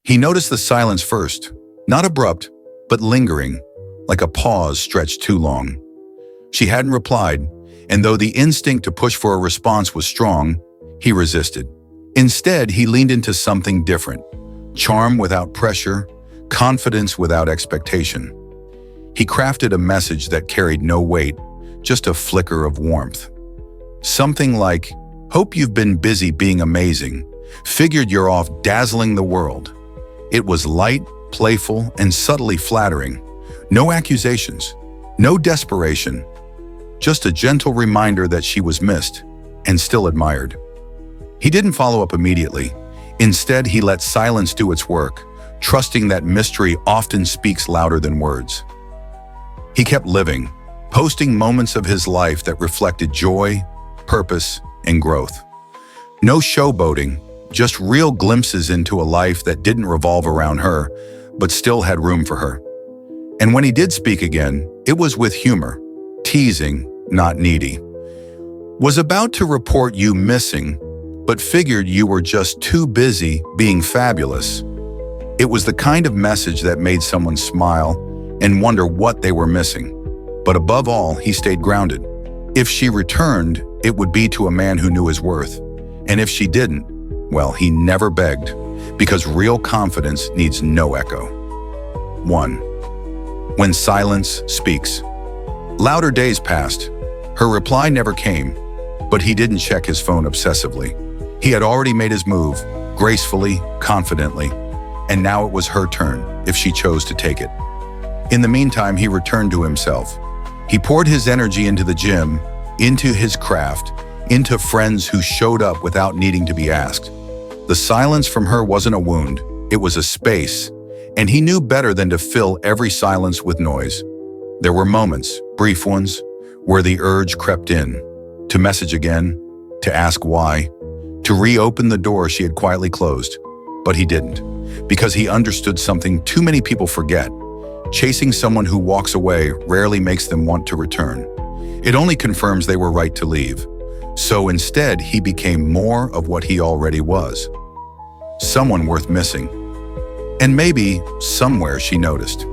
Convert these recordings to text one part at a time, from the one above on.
He noticed the silence first, not abrupt, but lingering, like a pause stretched too long. She hadn't replied, and though the instinct to push for a response was strong, he resisted. Instead, he leaned into something different: charm without pressure, confidence without expectation. He crafted a message that carried no weight, just a flicker of warmth. Something like, "Hope you've been busy being amazing. Figured you're off dazzling the world." It was light, playful, and subtly flattering. No accusations, no desperation, just a gentle reminder that she was missed and still admired. He didn't follow up immediately. Instead, he let silence do its work, trusting that mystery often speaks louder than words. He kept living, posting moments of his life that reflected joy, purpose, and growth. No showboating, just real glimpses into a life that didn't revolve around her, but still had room for her. And when he did speak again, it was with humor, teasing, not needy. "Was about to report you missing, but figured you were just too busy being fabulous." It was the kind of message that made someone smile and wonder what they were missing. But above all, he stayed grounded. If she returned, it would be to a man who knew his worth. And if she didn't, well, he never begged, because real confidence needs no echo. 1. When silence speaks. Louder days passed. Her reply never came, but he didn't check his phone obsessively. He had already made his move, gracefully, confidently, and now it was her turn, if she chose to take it. In the meantime, he returned to himself. He poured his energy into the gym, into his craft, into friends who showed up without needing to be asked. The silence from her wasn't a wound, it was a space, and he knew better than to fill every silence with noise. There were moments, brief ones, where the urge crept in, to message again, to ask why, to reopen the door she had quietly closed. But he didn't, because he understood something too many people forget. Chasing someone who walks away rarely makes them want to return. It only confirms they were right to leave. So instead, he became more of what he already was. Someone worth missing. And maybe, somewhere, she noticed.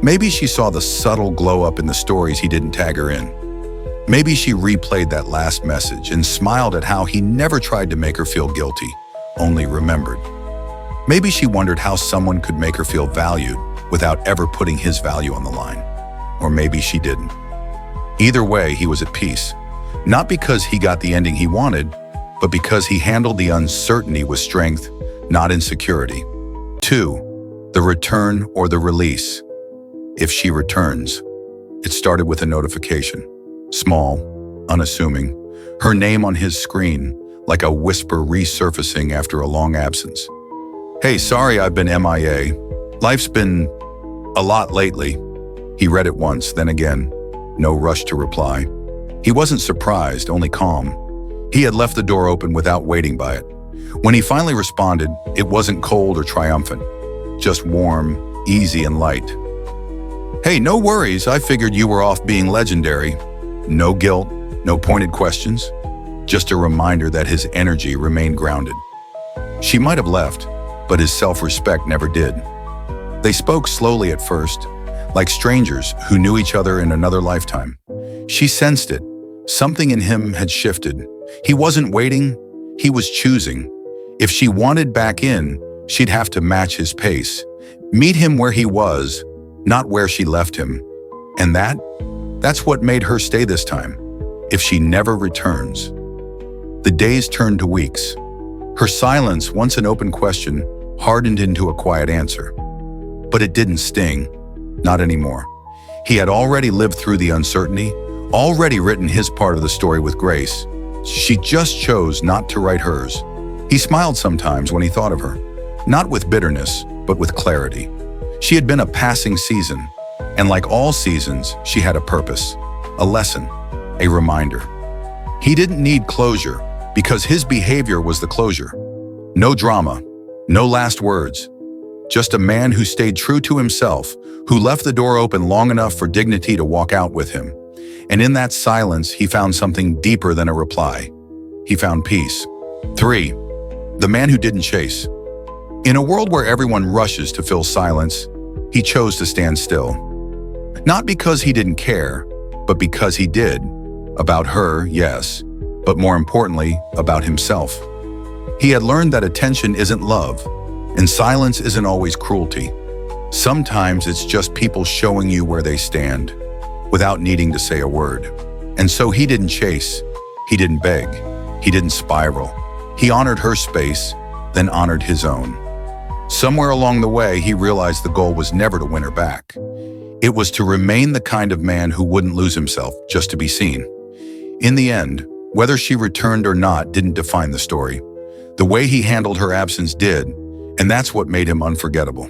Maybe she saw the subtle glow up in the stories he didn't tag her in. Maybe she replayed that last message and smiled at how he never tried to make her feel guilty, only remembered. Maybe she wondered how someone could make her feel valued without ever putting his value on the line. Or maybe she didn't. Either way, he was at peace. Not because he got the ending he wanted, but because he handled the uncertainty with strength, not insecurity. 2. The return or the release. If she returns. It started with a notification. Small, unassuming. Her name on his screen, like a whisper resurfacing after a long absence. "Hey, sorry I've been MIA. Life's been a lot lately." He read it once, then again. No rush to reply. He wasn't surprised, only calm. He had left the door open without waiting by it. When he finally responded, it wasn't cold or triumphant, just warm, easy, and light. "Hey, no worries, I figured you were off being legendary." No guilt, no pointed questions, just a reminder that his energy remained grounded. She might have left, but his self-respect never did. They spoke slowly at first, like strangers who knew each other in another lifetime. She sensed it. Something in him had shifted. He wasn't waiting, he was choosing. If she wanted back in, she'd have to match his pace, meet him where he was, not where she left him. And that's what made her stay this time. If she never returns. The days turned to weeks. Her silence, once an open question, hardened into a quiet answer. But it didn't sting. Not anymore. He had already lived through the uncertainty, already written his part of the story with grace. She just chose not to write hers. He smiled sometimes when he thought of her, not with bitterness, but with clarity. She had been a passing season, and like all seasons, she had a purpose, a lesson, a reminder. He didn't need closure, because his behavior was the closure. No drama, no last words. Just a man who stayed true to himself, who left the door open long enough for dignity to walk out with him. And in that silence, he found something deeper than a reply. He found peace. 3. The man who didn't chase. In a world where everyone rushes to fill silence, he chose to stand still. Not because he didn't care, but because he did. About her, yes, but more importantly, about himself. He had learned that attention isn't love, and silence isn't always cruelty. Sometimes it's just people showing you where they stand, without needing to say a word. And so he didn't chase, he didn't beg, he didn't spiral. He honored her space, then honored his own. Somewhere along the way, he realized the goal was never to win her back. It was to remain the kind of man who wouldn't lose himself just to be seen. In the end, whether she returned or not didn't define the story. The way he handled her absence did, and that's what made him unforgettable.